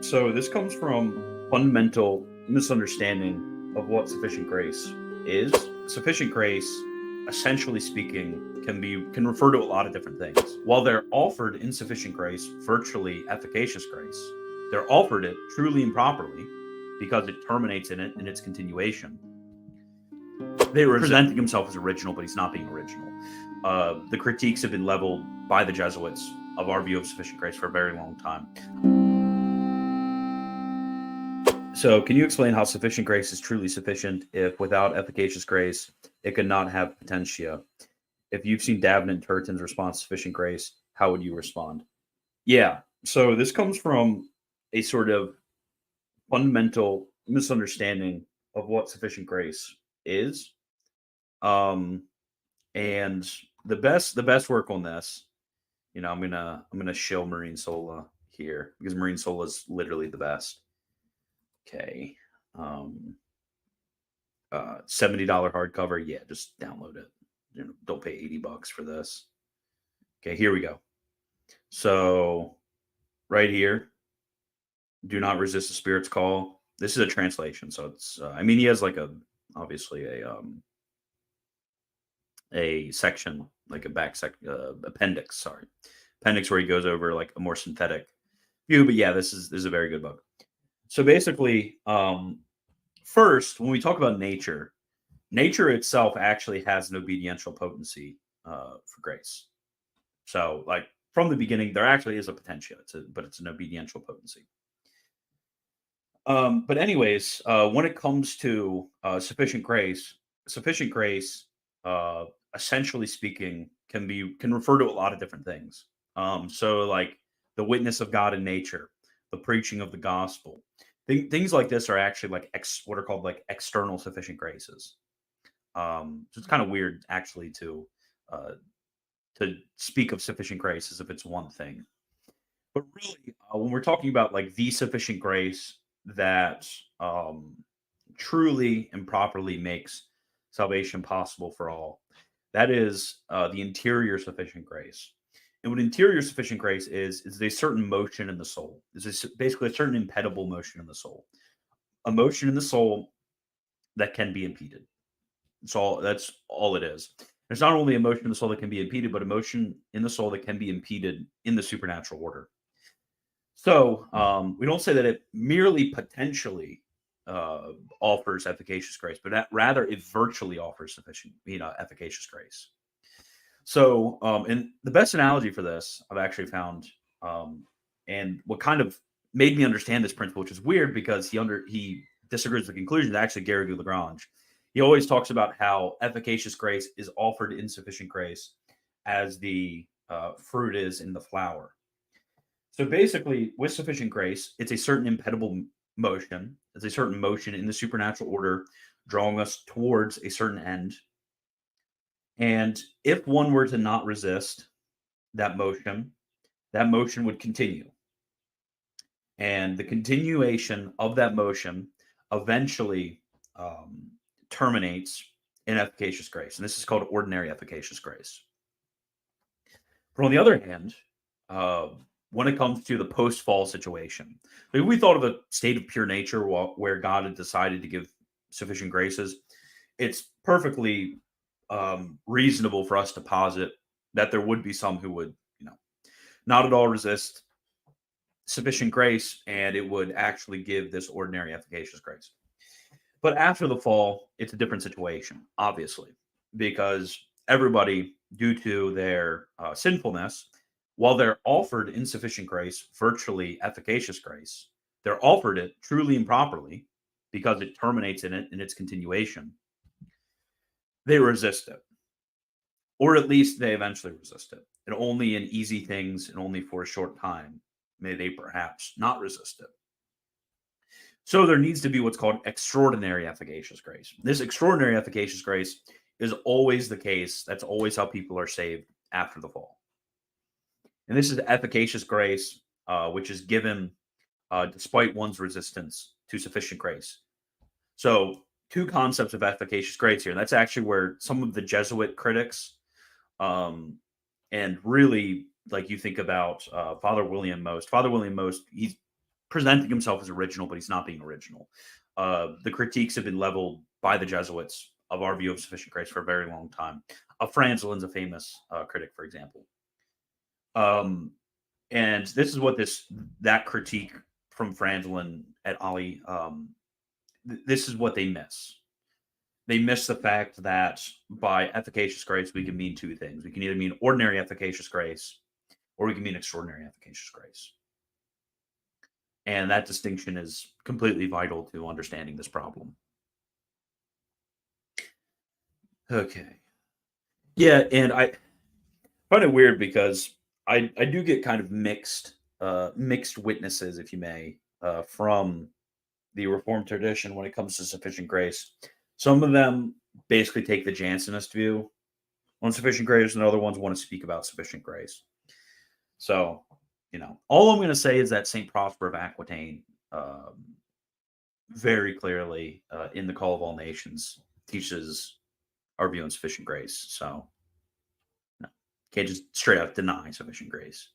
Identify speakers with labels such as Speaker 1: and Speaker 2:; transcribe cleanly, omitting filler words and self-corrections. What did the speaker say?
Speaker 1: So this comes from fundamental misunderstanding of what sufficient grace is. Sufficient grace, essentially speaking, can refer to a lot of different things. While they're offered insufficient grace, virtually efficacious grace, they're offered it truly and properly because it terminates in it in its continuation. They were presenting himself as original, but he's not being original. The critiques have been leveled by the Jesuits of our view of sufficient grace for a very long time. So, can you explain how sufficient grace is truly sufficient if without efficacious grace, it could not have potentia? If you've seen Davenant and Turton's response to sufficient grace, how would you respond? Yeah. So, this comes from a sort of fundamental misunderstanding of what sufficient grace is. And the best work on this, I'm gonna shill Marine Sola here because Marine Sola is literally the best. Okay. $70 hardcover. Yeah, just download it. Don't pay $80 for this. Okay, here we go. So right here, do not resist the Spirit's call. This is a translation, so it's. He has like obviously a section, like a appendix. Sorry, appendix where he goes over like a more synthetic view. But yeah, this is a very good book. So basically, first, when we talk about nature itself actually has an obediential potency for grace. So, like from the beginning, there actually is a potentia, but it's an obediential potency. But anyways, when it comes to sufficient grace, essentially speaking, can refer to a lot of different things. So like the witness of God in nature, the preaching of the gospel, things like this are actually like what are called like external sufficient graces. So it's kind of weird actually to speak of sufficient grace as if it's one thing. But really, when we're talking about like the sufficient grace that truly and properly makes salvation possible for all, that is the interior sufficient grace. And what interior sufficient grace is a certain motion in the soul. It's basically a certain impedible motion in the soul. A motion in the soul that can be impeded. That's all it is. There's not only a motion in the soul that can be impeded, but a motion in the soul that can be impeded in the supernatural order. So we don't say that it merely potentially offers efficacious grace, but rather it virtually offers sufficient, efficacious grace. So, and the best analogy for this I've actually found, and what kind of made me understand this principle, which is weird because he disagrees with the conclusion, actually Gary Lagrange. He always talks about how efficacious grace is offered insufficient grace as the fruit is in the flower. So basically, with sufficient grace, it's a certain impedible motion. It's a certain motion in the supernatural order, drawing us towards a certain end. And if one were to not resist that motion would continue. And the continuation of that motion eventually terminates in efficacious grace. And this is called ordinary efficacious grace. But on the other hand, when it comes to the post-fall situation, like we thought of a state of pure nature where God had decided to give sufficient graces, it's perfectly reasonable for us to posit that there would be some who would, not at all resist sufficient grace, and it would actually give this ordinary efficacious grace. But after the fall, it's a different situation, obviously, because everybody, due to their sinfulness, while they're offered insufficient grace, virtually efficacious grace, they're offered it truly and properly because it terminates in it in its continuation. They resist it, or at least they eventually resist it. And only in easy things and only for a short time may they perhaps not resist it. So there needs to be what's called extraordinary efficacious grace. This extraordinary efficacious grace is always the case. That's always how people are saved after the fall. And this is efficacious grace, which is given despite one's resistance to sufficient grace. So two concepts of efficacious grace here. And that's actually where some of the Jesuit critics and really, like you think about Father William Most. Father William Most, he's presenting himself as original, but he's not being original. The critiques have been leveled by the Jesuits of our view of sufficient grace for a very long time. Franzlin's a famous critic, for example. And this is what that critique from Franzlin et al. This is what they miss. They miss the fact that by efficacious grace, we can mean two things. We can either mean ordinary efficacious grace, or we can mean extraordinary efficacious grace. And that distinction is completely vital to understanding this problem. Okay. Yeah, and I find it weird because I do get kind of mixed witnesses, if you may, from the Reformed tradition when it comes to sufficient grace. Some of them basically take the Jansenist view on sufficient grace, and other ones want to speak about sufficient grace. So, all I'm going to say is that St. Prosper of Aquitaine very clearly in the Call of All Nations teaches our view on sufficient grace. So, no, can't just straight up deny sufficient grace.